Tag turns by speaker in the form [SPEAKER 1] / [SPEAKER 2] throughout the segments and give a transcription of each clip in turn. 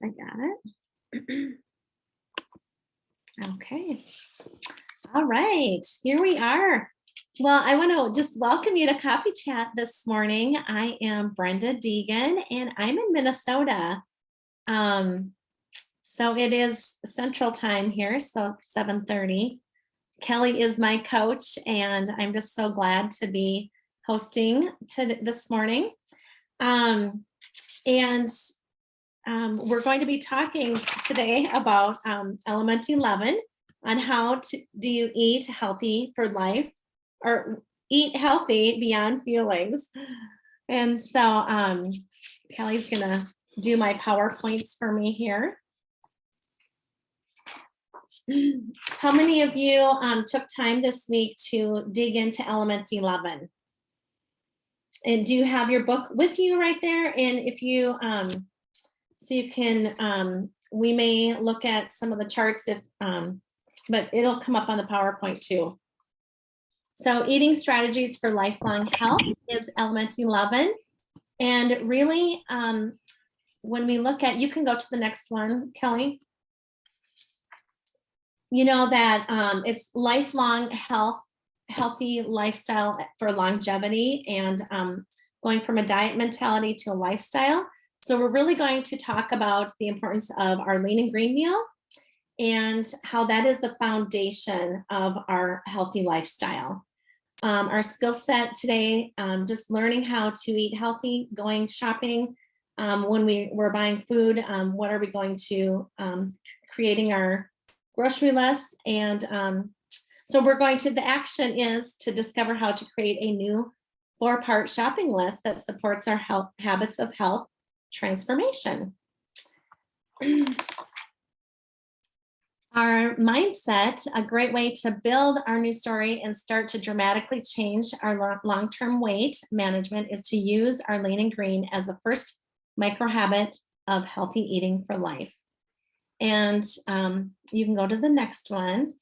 [SPEAKER 1] I got it. Okay. All right, here we are. Well, I want to just welcome you to Coffee Chat this morning. I am Brenda Deegan and I'm in Minnesota. So it is Central Time here, so 7:30. Kelly is my coach and I'm just so glad to be hosting this morning. We're going to be talking today about element 11 on how do you eat healthy for life or eat healthy beyond feelings. And so Kelly's gonna do my PowerPoints for me here. How many of you took time this week to dig into element 11? And do you have your book with you right there? And if you, so you can, we may look at some of the charts if, but it'll come up on the PowerPoint too. So eating strategies for lifelong health is element 11. And really, when we look at, you can go to the next one, Kelly. You know that it's lifelong healthy lifestyle for longevity and going from a diet mentality to a lifestyle. So we're really going to talk about the importance of our lean and green meal and how that is the foundation of our healthy lifestyle. Our skill set today, just learning how to eat healthy, going shopping, when we're buying food, what are we going to, creating our grocery list. And so we're going to, the action is to discover how to create a new 4-part shopping list that supports our health habits of health transformation. Our mindset, a great way to build our new story and start to dramatically change our long-term weight management is to use our lean and green as the first micro habit of healthy eating for life. And you can go to the next one.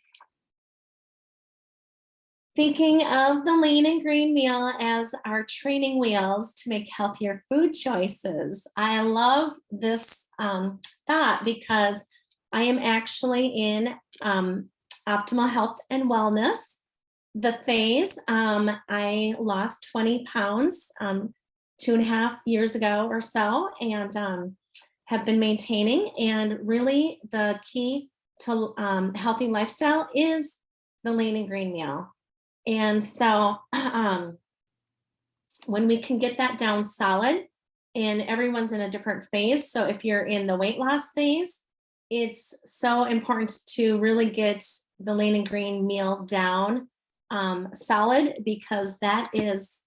[SPEAKER 1] Thinking of the lean and green meal as our training wheels to make healthier food choices. I love this thought because I am actually in optimal health and wellness. The phase, I lost 20 pounds 2.5 years ago or so, and have been maintaining. And really the key to healthy lifestyle is the lean and green meal. And so when we can get that down solid, and everyone's in a different phase. So if you're in the weight loss phase, it's so important to really get the lean and green meal down solid, because that is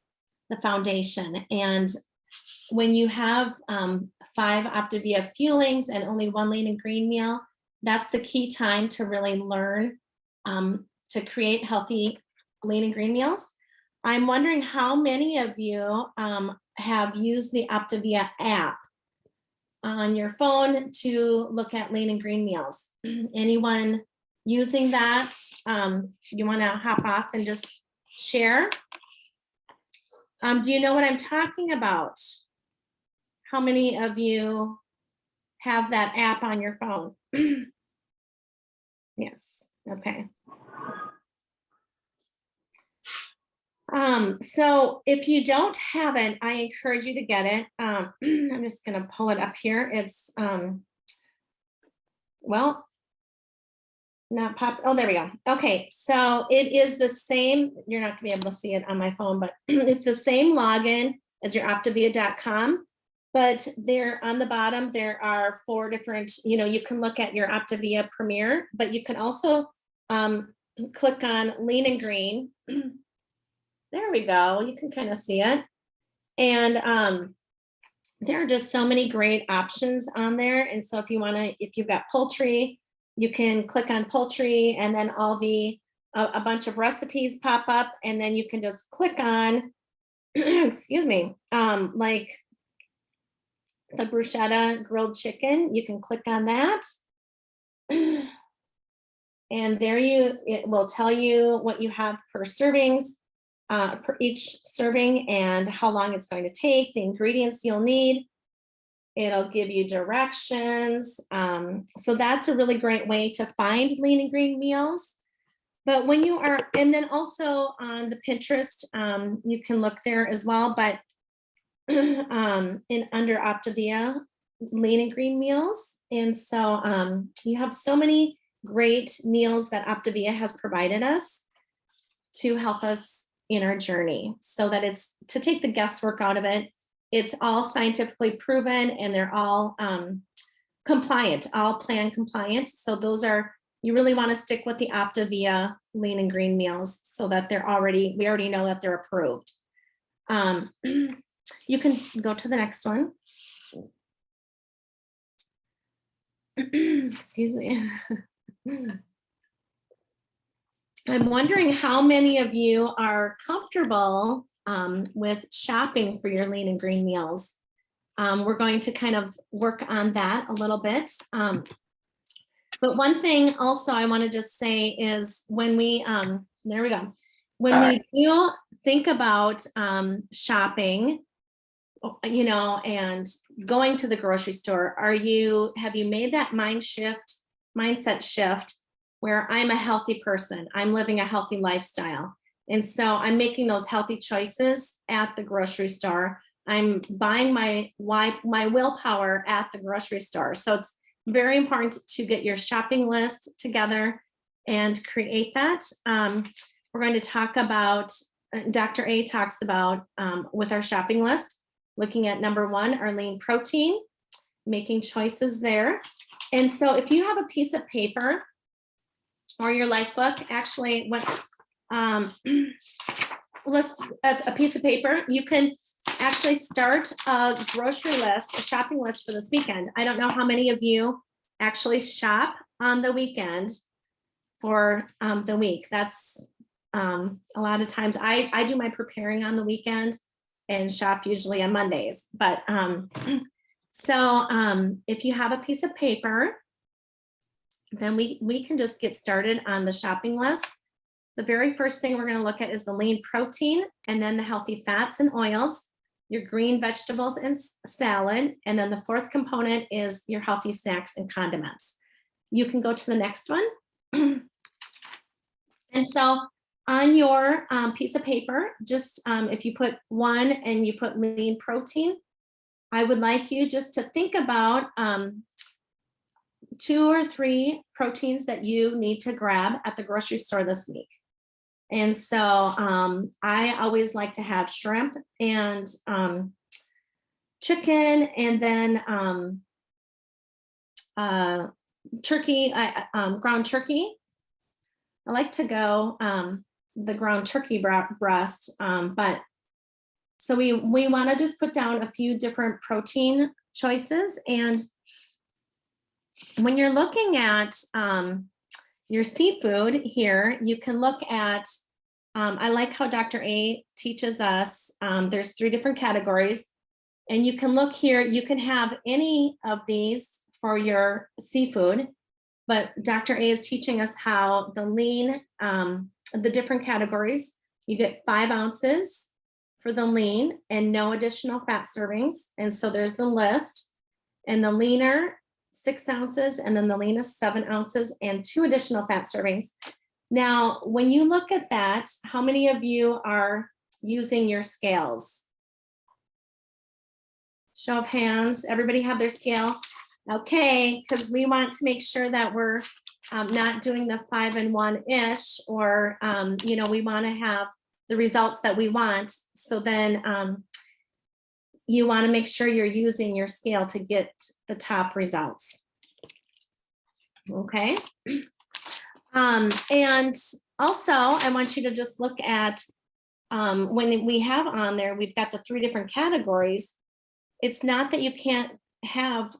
[SPEAKER 1] the foundation. And when you have 5 Optavia fuelings and only 1 lean and green meal, that's the key time to really learn to create healthy lean and green meals. I'm wondering how many of you have used the Optavia app on your phone to look at lean and green meals. Anyone using that? You want to hop off and just share? Do you know what I'm talking about? How many of you have that app on your phone? Yes, okay. So if you don't have it, I encourage you to get it. I'm just gonna pull it up here. It's, well, not pop, oh, there we go. Okay, so it is the same, you're not gonna be able to see it on my phone, but it's the same login as your optavia.com. But there on the bottom, there are 4 different, you can look at your Optavia Premier, but you can also click on lean and green. There we go. You can kind of see it. And there are just so many great options on there. And so if you want to, if you've got poultry, you can click on poultry, and then all the, a bunch of recipes pop up, and then you can just click on, excuse me, like the bruschetta grilled chicken. You can click on that. And there it will tell you what you have per servings. Per each serving and how long it's going to take, the ingredients you'll need. It'll give you directions. So that's a really great way to find lean and green meals. But when you are, and then also on the Pinterest, you can look there as well, but in under Optavia, lean and green meals. And so you have so many great meals that Optavia has provided us to help us in our journey, so that it's to take the guesswork out of it. It's all scientifically proven, and they're all compliant, all plan compliant. So those are, you really want to stick with the Optavia lean and green meals, so that we already know that they're approved. You can go to the next one. Excuse me. I'm wondering how many of you are comfortable with shopping for your lean and green meals. We're going to kind of work on that a little bit. But one thing also I want to just say is when we, there we go. When we do think about shopping, you know, and going to the grocery store, have you made that mindset shift where I'm a healthy person, I'm living a healthy lifestyle, and so I'm making those healthy choices at the grocery store. I'm buying my willpower at the grocery store. So it's very important to get your shopping list together and create that. We're going to talk about, Dr. A talks about with our shopping list, looking at number 1, our lean protein, making choices there. And so if you have a piece of paper or your life book, actually a piece of paper, you can actually start a grocery list, a shopping list for this weekend. I don't know how many of you actually shop on the weekend for the week. That's a lot of times I do my preparing on the weekend and shop usually on Mondays. But if you have a piece of paper, then we can just get started on the shopping list. The very first thing we're going to look at is the lean protein, and then the healthy fats and oils, your green vegetables and salad, and then the 4th component is your healthy snacks and condiments. You can go to the next one. And so on your piece of paper, just if you put 1 and you put lean protein, I would like you just to think about 2 or 3 proteins that you need to grab at the grocery store this week. And so I always like to have shrimp and chicken, and then turkey, ground turkey. I like to go the ground turkey breast, but so we want to just put down a few different protein choices. And when you're looking at your seafood here, you can look at, I like how Dr. A teaches us, there's 3 different categories, and you can look here, you can have any of these for your seafood, but Dr. A is teaching us how the lean, the different categories, you get 5 ounces for the lean and no additional fat servings. And so there's the list, and the leaner, 6 ounces, and then the leanest 7 ounces and 2 additional fat servings. Now, when you look at that, how many of you are using your scales? Show of hands. Everybody have their scale? Okay, because we want to make sure that we're not doing the 5-in-1-ish, or you know, we want to have the results that we want. So then you want to make sure you're using your scale to get the top results. Okay. And also I want you to just look at when we have on there, we've got the 3 different categories. It's not that you can't have,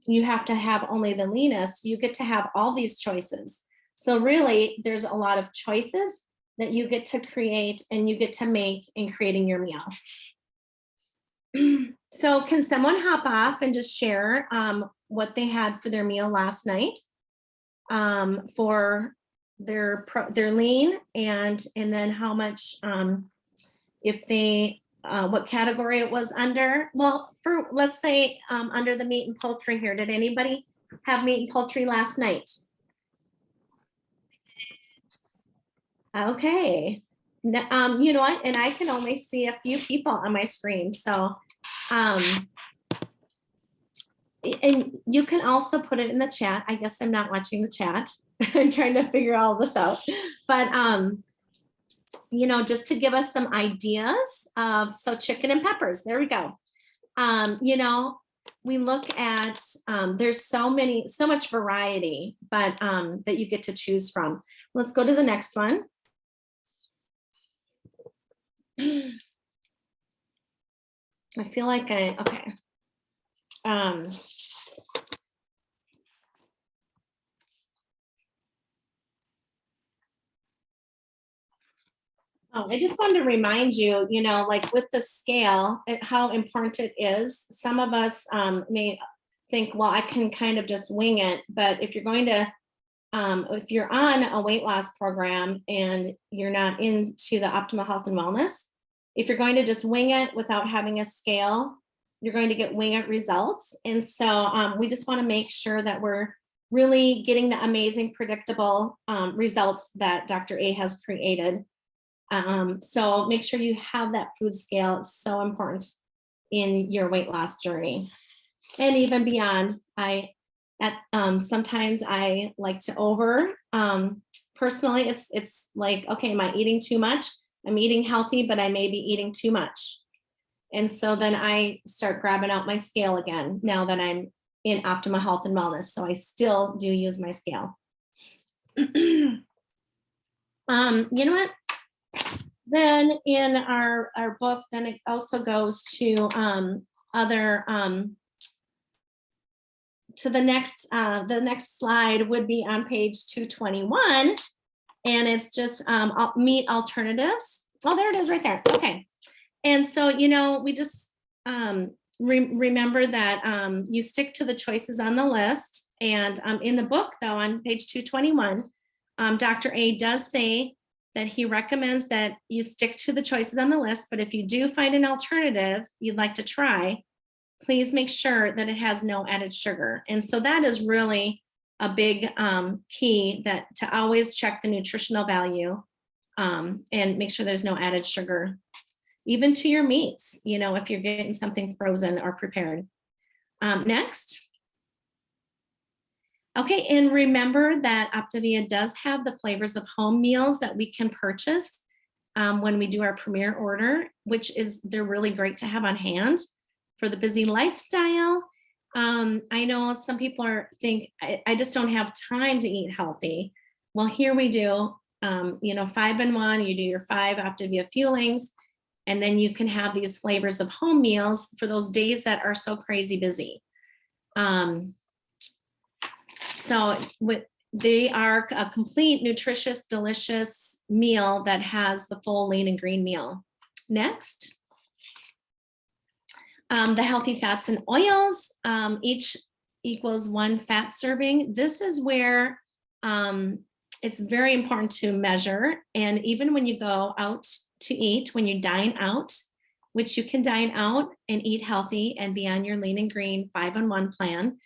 [SPEAKER 1] you have to have only the leanest, you get to have all these choices. So really there's a lot of choices that you get to create and you get to make in creating your meal. So can someone hop off and just share what they had for their meal last night for their lean, and then how much if they what category it was under. Well, for, let's say, under the meat and poultry here, did anybody have meat and poultry last night? Okay. You know what? And I can only see a few people on my screen. So, and you can also put it in the chat. I guess I'm not watching the chat. I'm trying to figure all this out. But, you know, just to give us some ideas of, so chicken and peppers, there we go. You know, we look at, there's so much variety, but that you get to choose from. Let's go to the next one. I feel like okay. Oh, I just wanted to remind you, you know, like with the scale, how important it is. Some of us may think, well, I can kind of just wing it. But if you're going to, if you're on a weight loss program and you're not into the optimal health and wellness, if you're going to just wing it without having a scale, you're going to get wing it results. And so we just want to make sure that we're really getting the amazing, predictable results that Dr. A has created. So make sure you have that food scale. It's so important in your weight loss journey. And even beyond, sometimes I like to personally, it's like, okay, am I eating too much? I'm eating healthy, but I may be eating too much. And so then I start grabbing out my scale again, now that I'm in optimal health and wellness. So I still do use my scale. You know what? Then in our book, then it also goes to to the next slide would be on page 221, and it's just meat alternatives. Oh, there it is right there. Okay. And so, you know, we just remember that you stick to the choices on the list. And in the book, though, on page 221, Dr. A does say that he recommends that you stick to the choices on the list. But if you do find an alternative you'd like to try, please make sure that it has no added sugar. And so that is really a big key, that to always check the nutritional value and make sure there's no added sugar, even to your meats, you know, if you're getting something frozen or prepared. Next. Okay, and remember that Optavia does have the flavors of home meals that we can purchase when we do our premier order, which is, they're really great to have on hand for the busy lifestyle. I know some people think, I just don't have time to eat healthy. Well, here we do, you know, 5-in-1, you do your 5 Optavia fuelings, and then you can have these flavors of home meals for those days that are so crazy busy. So they are a complete, nutritious, delicious meal that has the full lean and green meal. Next. The healthy fats and oils, each equals 1 fat serving. This is where it's very important to measure. And even when you go out to eat, when you dine out, which you can dine out and eat healthy and be on your lean and green 5-in-1 plan.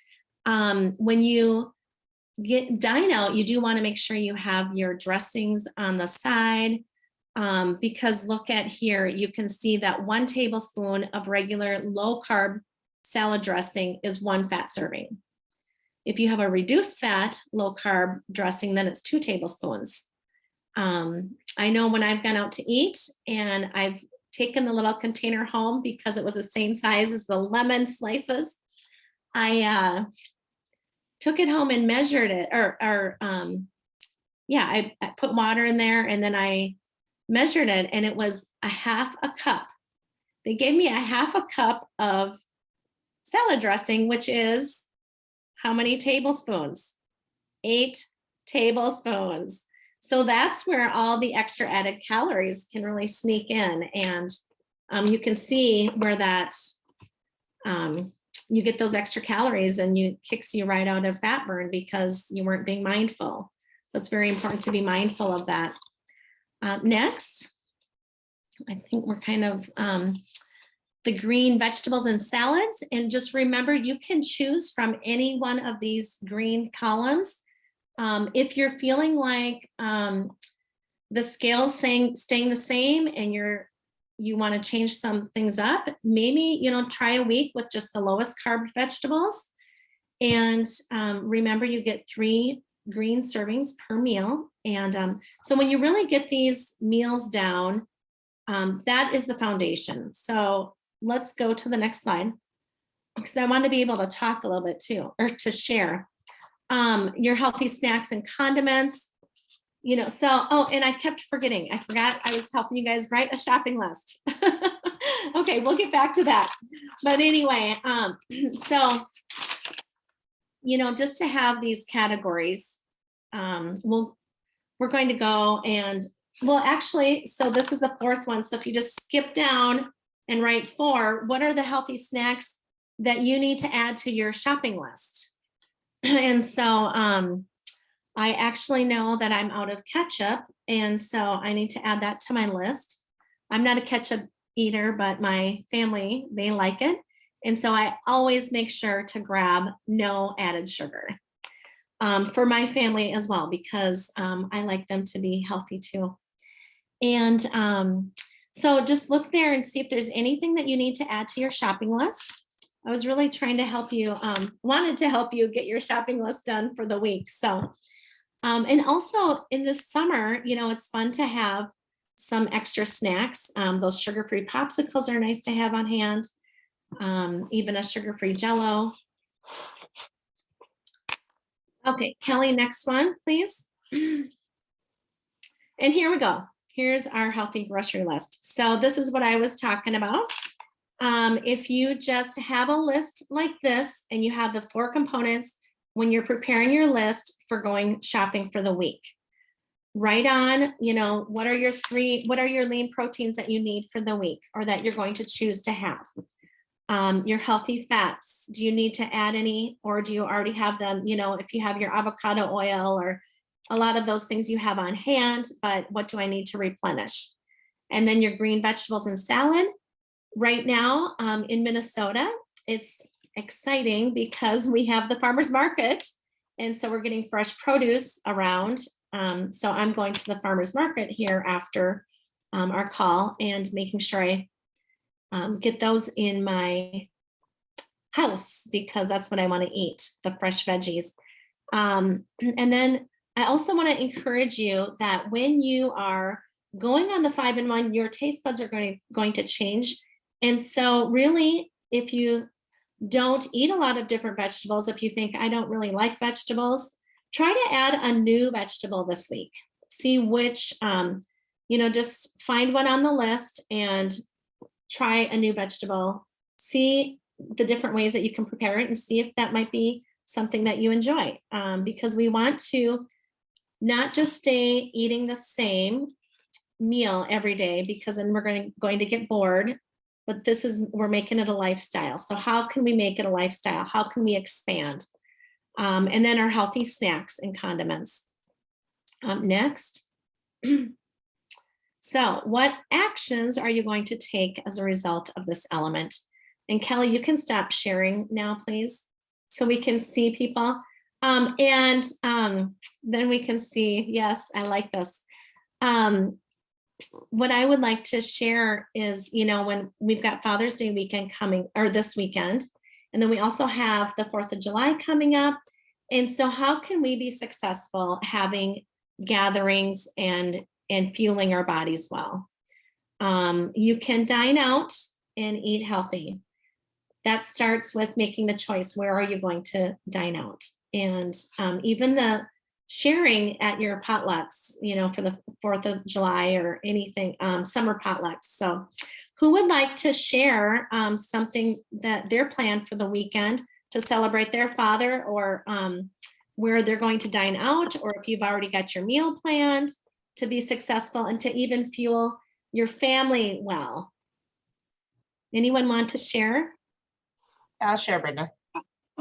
[SPEAKER 1] When you dine out, you do want to make sure you have your dressings on the side, because look at here, you can see that 1 tablespoon of regular low carb salad dressing is 1 fat serving. If you have a reduced fat, low carb dressing, then it's 2 tablespoons. I know when I've gone out to eat and I've taken the little container home because it was the same size as the lemon slices, I took it home and measured it, I put water in there and then I measured it, and it was a 1/2 cup. They gave me a 1/2 cup of salad dressing, which is how many tablespoons? 8 tablespoons. So that's where all the extra added calories can really sneak in. And you can see where that, you get those extra calories and you kicks you right out of fat burn because you weren't being mindful. So it's very important to be mindful of that. Next, I think we're kind of the green vegetables and salads. And just remember, you can choose from any one of these green columns. If you're feeling like the scale's staying the same and you want to change some things up, maybe, try a week with just the lowest carb vegetables. And remember, you get 3 green servings per meal. And so when you really get these meals down, that is the foundation. So let's go to the next slide, because I want to be able to talk a little bit too, or to share your healthy snacks and condiments. Oh, and I kept forgetting. I forgot I was helping you guys write a shopping list. Okay, we'll get back to that. But anyway, so, just to have these categories, we're going to go and, well, actually, so this is the 4th one. So if you just skip down and write 4, what are the healthy snacks that you need to add to your shopping list? And so, I actually know that I'm out of ketchup, and so I need to add that to my list. I'm not a ketchup eater, but my family, they like it. And so I always make sure to grab no added sugar for my family as well, because I like them to be healthy too. And so just look there and see if there's anything that you need to add to your shopping list. I was really trying to help you, wanted to help you get your shopping list done for the week. So and also in the summer, it's fun to have some extra snacks. Those sugar-free popsicles are nice to have on hand. Even a sugar-free Jell-O. Okay, Kelly, next one, please. And here we go. Here's our healthy grocery list. So this is what I was talking about. If you just have a list like this and you have the 4 components when you're preparing your list for going shopping for the week, write on, what are your lean proteins that you need for the week or that you're going to choose to have? Your healthy fats, do you need to add any, or do you already have them? If you have your avocado oil or a lot of those things you have on hand, but what do I need to replenish? And then your green vegetables and salad. Right now in Minnesota, it's exciting because we have the farmers market. And so we're getting fresh produce around. So I'm going to the farmers market here after our call and making sure I get those in my house, because that's what I want to eat, the fresh veggies. And then I also want to encourage you that when you are going on the 5-in-1, your taste buds are going to change. And so really, if you don't eat a lot of different vegetables, if you think I don't really like vegetables, try to add a new vegetable this week. See which, just find one on the list and try a new vegetable. See the different ways that you can prepare it and see if that might be something that you enjoy. Because we want to not just stay eating the same meal every day, because then we're going to get bored. But we're making it a lifestyle. So how can we make it a lifestyle? How can we expand? And then our healthy snacks and condiments. Next. So what actions are you going to take as a result of this element? And Kelly, you can stop sharing now, please, so we can see people. And then we can see, yes, I like this. What I would like to share is, when we've got Father's Day weekend coming, or this weekend, and then we also have the 4th of July coming up. And so how can we be successful having gatherings and fueling our bodies well? You can dine out and eat healthy. That starts with making the choice. Where are you going to dine out? And even the sharing at your potlucks, for the 4th of July or anything, summer potlucks. So who would like to share something that they're planned for the weekend to celebrate their father, or where they're going to dine out, or if you've already got your meal planned to be successful and to even fuel your family well? Anyone want to share?
[SPEAKER 2] I'll share, Brenda.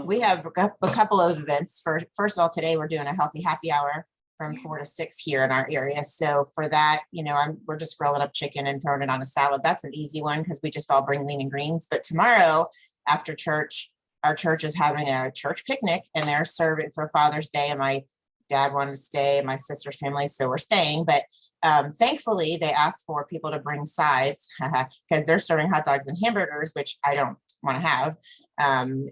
[SPEAKER 2] We have a couple of events. First of all, today we're doing a healthy happy hour from 4 to 6 here in our area. So for that, we're just grilling up chicken and throwing it on a salad. That's an easy one because we just all bring lean and greens. But tomorrow after church, our church is having a church picnic and they're serving for Father's Day. And my dad wanted to stay, my sister's family, so we're staying. But thankfully, they asked for people to bring sides because they're serving hot dogs and hamburgers, which I don't want to have,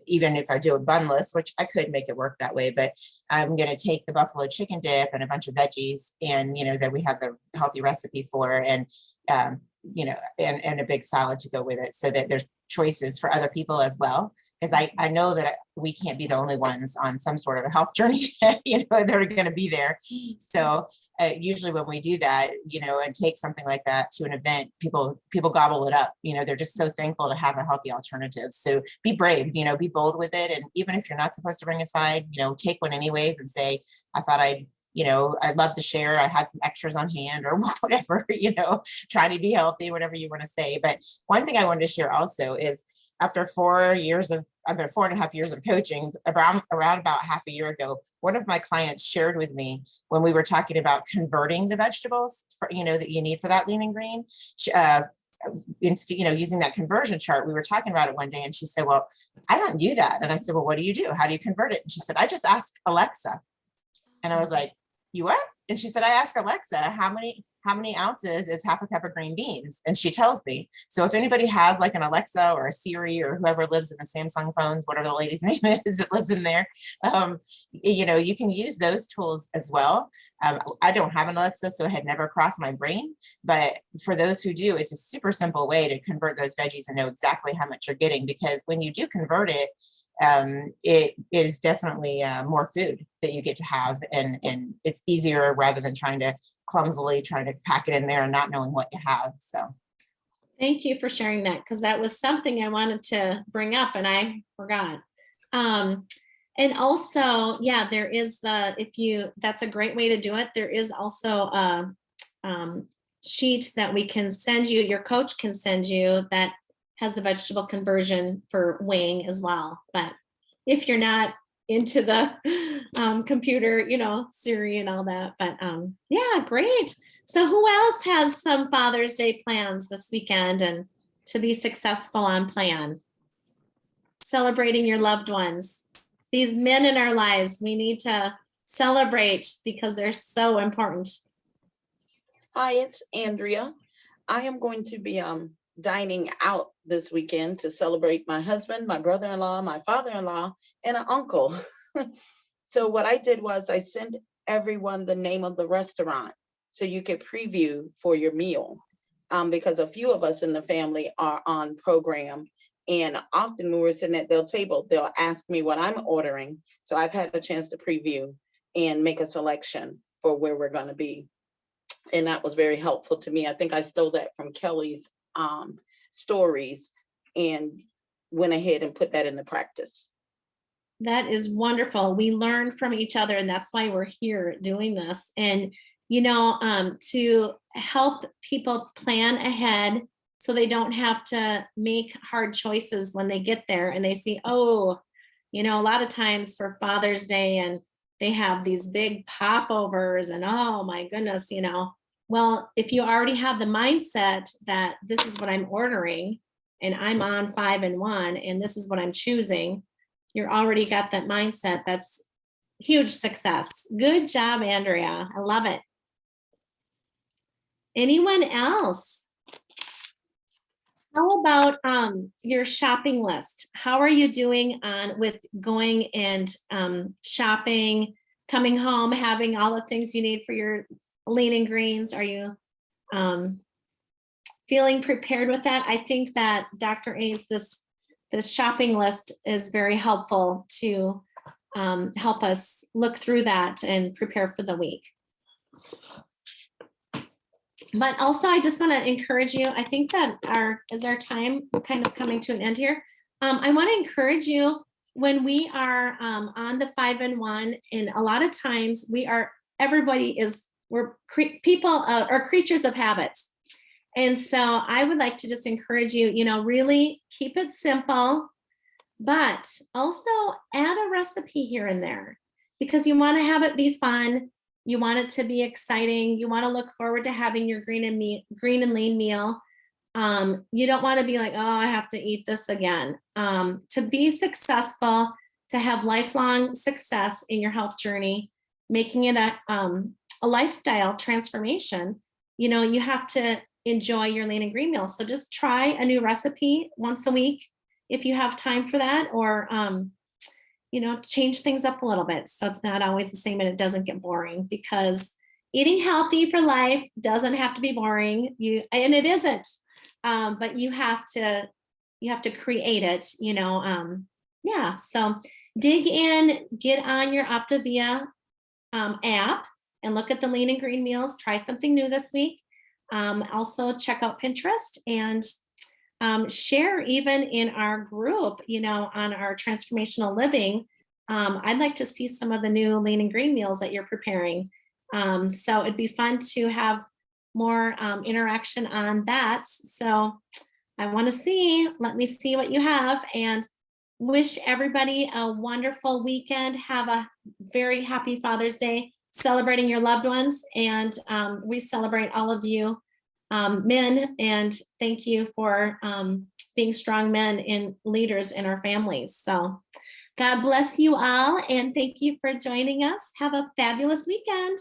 [SPEAKER 2] even if I do a bunless, which I could make it work that way. But I'm going to take the buffalo chicken dip and a bunch of veggies, and that we have the healthy recipe for, and and a big salad to go with it, so that there's choices for other people as well. Because I know that we can't be the only ones on some sort of a health journey, that are going to be there. So usually when we do that, and take something like that to an event, people gobble it up. They're just so thankful to have a healthy alternative. So be brave, be bold with it. And even if you're not supposed to bring a side, take one anyways and say, I thought I'd love to share. I had some extras on hand or whatever, try to be healthy, whatever you want to say. But one thing I wanted to share also is, after 4.5 years of coaching, around about half a year ago, one of my clients shared with me when we were talking about converting the vegetables that you need for that lean and green. Using that conversion chart, we were talking about it one day, and she said, "Well, I don't do that." And I said, "Well, what do you do? How do you convert it?" And she said, "I just ask Alexa." And I was like, "You what?" And she said, "I ask Alexa, how many ounces is half a cup of green beans?" And she tells me. So if anybody has like an Alexa or a Siri or whoever lives in the Samsung phones, whatever the lady's name is that lives in there, you can use those tools as well. I don't have an Alexa, so it had never crossed my brain. But for those who do, it's a super simple way to convert those veggies and know exactly how much you're getting. Because when you do convert it, it is definitely more food that you get to have, and it's easier rather than trying to pack it in there and not knowing what you have. So
[SPEAKER 1] thank you for sharing that, because that was something I wanted to bring up and I forgot. And also, yeah, there is that's a great way to do it. There is also a sheet that we can send you, your coach can send you, that has the vegetable conversion for weighing as well. But if you're not into the computer, Siri and all that, but yeah, great. So who else has some Father's Day plans this weekend and to be successful on plan? Celebrating your loved ones. These men in our lives, we need to celebrate because they're so important.
[SPEAKER 3] Hi, it's Andrea. I am going to be dining out this weekend to celebrate my husband, my brother-in-law, my father-in-law, and an uncle. So what I did was I sent everyone the name of the restaurant so you could preview for your meal, because a few of us in the family are on program. And often when we're sitting at their table, they'll ask me what I'm ordering. So I've had a chance to preview and make a selection for where we're going to be. And that was very helpful to me. I think I stole that from Kelly's stories and went ahead and put that into practice.
[SPEAKER 1] That is wonderful. We learn from each other, and that's why we're here doing this. And, to help people plan ahead so they don't have to make hard choices when they get there and they see, a lot of times for Father's Day, and they have these big popovers and, oh my goodness, well, if you already have the mindset that this is what I'm ordering and I'm on 5-in-1 and this is what I'm choosing, you're already got that mindset. That's huge success. Good job, Andrea. I love it. Anyone else? How about your shopping list? How are you doing with going and shopping, coming home, having all the things you need for your lean and greens? Are you feeling prepared with that? I think that Dr. A's, this shopping list is very helpful to help us look through that and prepare for the week. But also, I just want to encourage you. I think that our time kind of coming to an end here. I want to encourage you when we are on the 5-in-1, and a lot of times we're people or creatures of habit. And so I would like to just encourage you, really keep it simple, but also add a recipe here and there, because you want to have it be fun. You want it to be exciting. You want to look forward to having your green and lean meal. You don't want to be like, oh, I have to eat this again. To be successful, to have lifelong success in your health journey, making it a lifestyle transformation, you have to enjoy your lean and green meals. So just try a new recipe once a week if you have time for that, or change things up a little bit so it's not always the same and it doesn't get boring, because eating healthy for life doesn't have to be boring. And it isn't. But you have to create it, yeah. So dig in, get on your Optavia app and look at the lean and green meals. Try something new this week. Also check out Pinterest and share even in our group, on our transformational living. I'd like to see some of the new lean and green meals that you're preparing. So it'd be fun to have more interaction on that. So I want to let me see what you have, and wish everybody a wonderful weekend. Have a very happy Father's Day, celebrating your loved ones. And we celebrate all of you men, and thank you for being strong men and leaders in our families. So God bless you all, and thank you for joining us. Have a fabulous weekend.